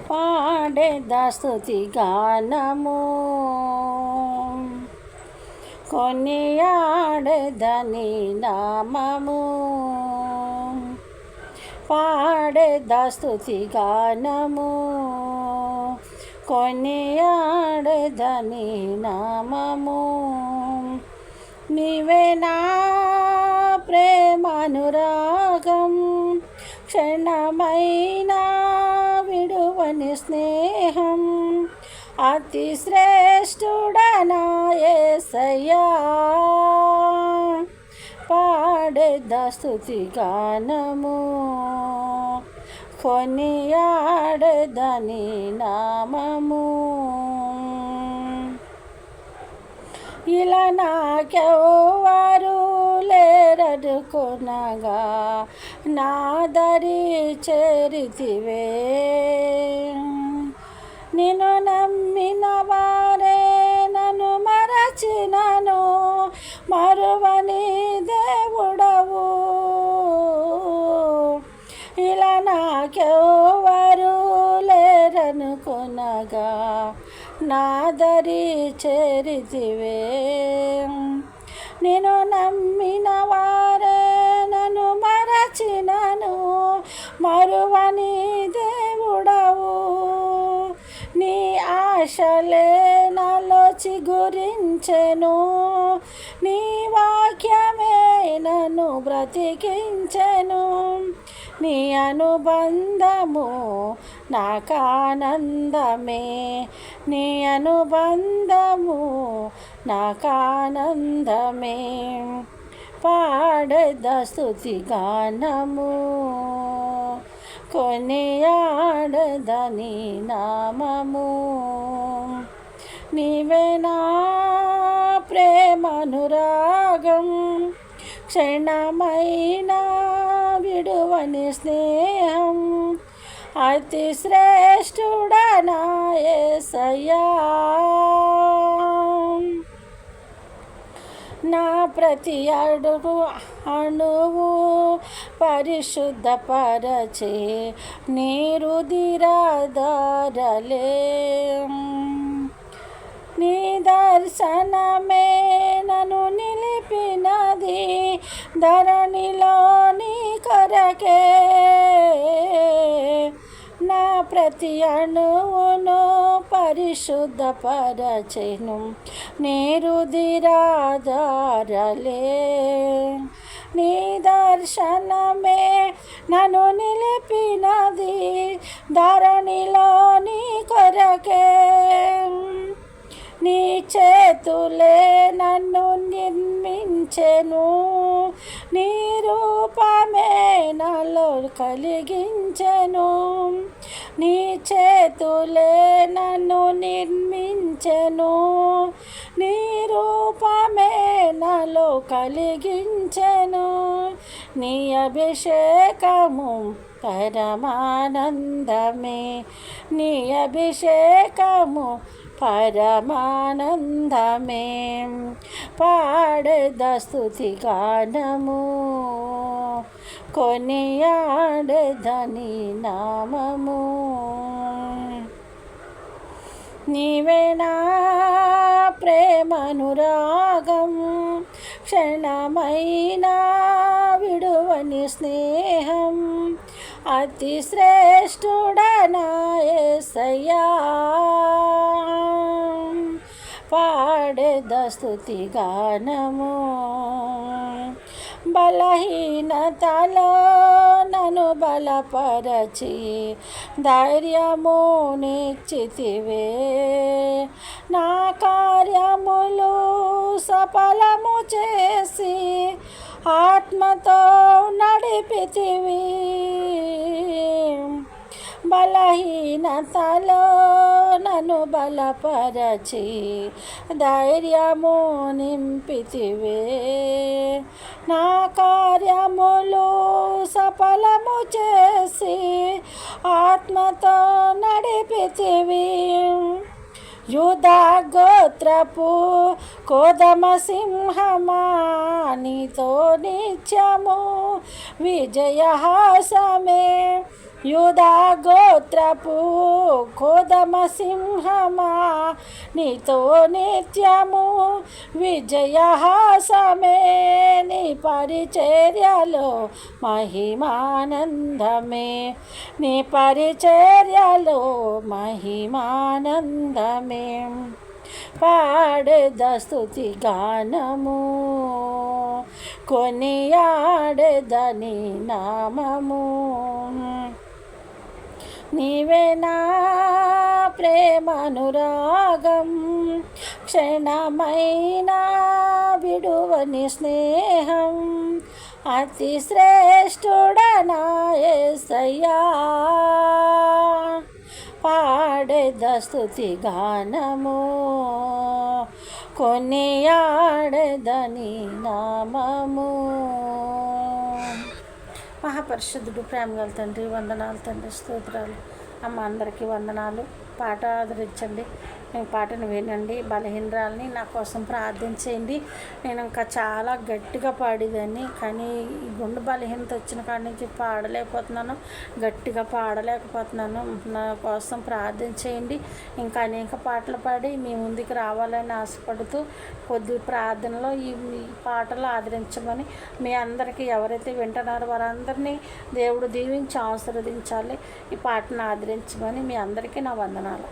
పాడేద స్తుతి గానము కొనియాడేదని నామము. పాడేద స్తుతి గానము కొనియాడేదని నామము. నీవే నా ప్రేమానురాగం, క్షణమైనా విడువని స్నేహం, అతి శ్రేష్ఠుడనా యేసయ్యా. పాడేద స్తుతి గానము కొనియాడేదని నామము. ఇలా నాకెవ్వరు లేరనుకొనగా నాదరి చేరితివే. నిన్ను నమ్మిన వారే నన్ను మరచినను, మరువని దేవుడవు. ఇలా నాకెవ్వరు లేరనుకొనగా నాదరి చేరితివే. నిన్ను నమ్మిన వారే నన్ను మరచినను, మరువని దేవుడవు. నీ ఆశలే నాలో చిగురించెను, నీ వాక్యమే నన్ను బ్రతికించెను. నీ అనుబంధము నాకానందమే, నీ అనుబంధము నాకానందమే. పాడేద స్తుతి గానము కొనియాడేదని నామము. నీవే నా ప్రేమానురాగం, క్షణమైనా విడువని స్నేహం, అతి శ్రేష్ఠుడనా యేసయ్యా. నా ప్రతి అడుగు అణువు పరిశుద్ధపరచే నీ రుధిరధారలే. నీ దర్శనమే నన్ను నిలిపినది, ధరణిలో నీ కొరకే. నా ప్రతి అణువును పరిశుద్ధపరచెను నీ రుధిరధారలే. నీ దర్శనమే నన్ను నిలిపినది, ధరణిలో నీ కొరకే. నీ చేతులే నన్ను నిర్మించెను, నీ రూపమే నాలో కలిగించెను. నీ చేతులే నన్ను నిర్మించెను, నీ రూపమే నాలో కలిగించెను. నీ అభిషేకము పరమానందమే, నీ అభిషేకము పరమానందమే. పాడేద స్తుతి గానము కొనియాడేదని నామము. నీవే నా ప్రేమానురాగం, క్షణమైనా విడువని స్నేహం, అతి శ్రేష్ఠుడనా యేసయ్యా. పాడేద స్తుతి గానము బలహీనతలో నన్ను బలపరచి ధైర్యము నిచ్చితివే. నా కార్యములు సఫలము చేసి ఆత్మతో నడిపితివి. బలహీనతలో నన్ను బలపరచి ధైర్యము నింపితివే. నా కార్యములు సఫలము చేసి ఆత్మతో నడిపితివి. యూదా గోత్రపు కోదమ సింహమా నీతో నిత్యము విజయహాసమే యూదా గోత్రపు కోదమ సింహమా, నీతో నిత్యము విజయహాసమే, నీ పరిచర్యలో మహిమానందమే, నీ పరిచర్యలో మహిమానందమే. పాడెద స్తుతి గానము, కొనియాడెదని నామము. నీవే నా ప్రేమానురాగం, క్షణమైనా విడువని స్నేహం, అతి శ్రేష్ఠుడనా యేసయ్యా. పాడెద స్తుతి గానము, కొనియాడెదని నామము. మహాపరిశుద్ధుడు, ప్రేమగల తండ్రి, వందనాలు తండ్రి, స్తోత్రాలు. అమ్మ అందరికీ వందనాలు. పాట ఆదరించండి, నేను పాటను వినండి. బలహీనరాలని నా కోసం ప్రార్థించేయండి. నేను ఇంకా చాలా గట్టిగా పాడేదాన్ని, కానీ ఈ గుండె బలహీనత వచ్చిన కాడి నుంచి పాడలేకపోతున్నాను, గట్టిగా పాడలేకపోతున్నాను. నా కోసం ప్రార్థించేయండి. ఇంకా అనేక పాటలు పాడి మీ ముందుకు రావాలని ఆశపడుతూ కొద్ది ప్రార్థనలో ఈ పాటలు ఆదరించమని మీ అందరికీ ఎవరైతే వింటున్నారో వారందరినీ దేవుడు దీవించి ఆశీర్వదించాలి. ఈ పాటను ఆదరించమని మీ అందరికీ నా వందనాలు.